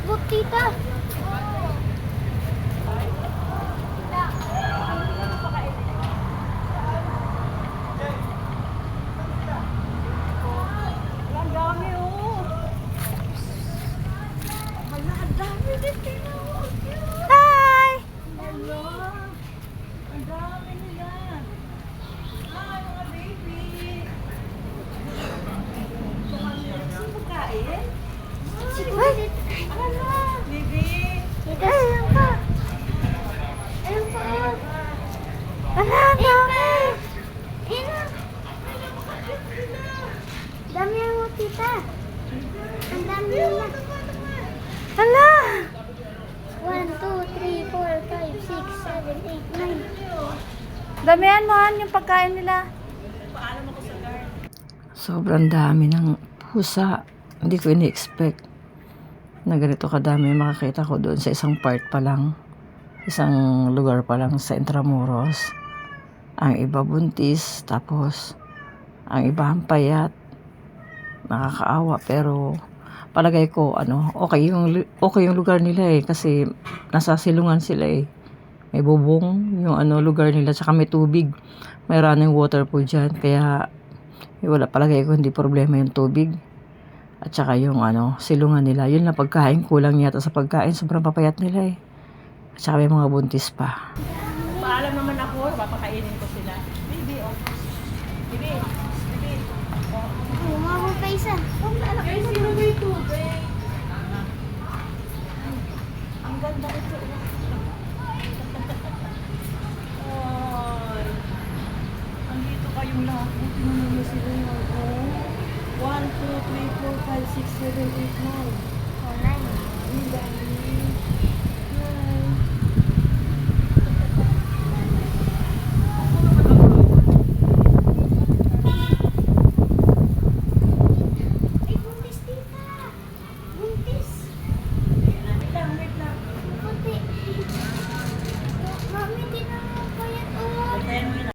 Butita. Ang dami oh. Hala, ang dami din tinawag yun. Hi! Hello. Ang dami nila. Hi, mga baby. Saan pagkain? Si Butit. Hala, baby. Dito. Ayun pa. Ayun pa. Ala, ang dami. Ina. Dami ang butita. Ang dami nila. Ala! 1, 2, 3, 4, 5, 6, 7, 8, 9. Damihan mo yung pagkain nila. Sobrang dami ng pusa. Hindi ko ini-expect na ganito kadami makakita ko doon sa isang part pa lang. Isang lugar pa lang sa Intramuros. Ang iba buntis, tapos ang iba ang payat. Nakakaawa, pero palagay ko, okay yung lugar nila eh, kasi nasa silungan sila eh. May bubong, yung lugar nila, tsaka may tubig. May running water po dyan, kaya wala, palagay ko hindi problema yung tubig. At saka yung silungan nila. Yun na pagkain, kulang yata sa pagkain. Sobrang papayat nila eh. At saka may mga buntis pa. Paalam naman ako, papakainin ko sila. Baby, oh. Baby, baby. Umabot pa isa. Guys, sino ba yung tubig? Ang ganda ito. Ay. Andito kayong lahat. Buti naman na sila. 1, 2, 3, 4, 5, 6, 7, 8, 9.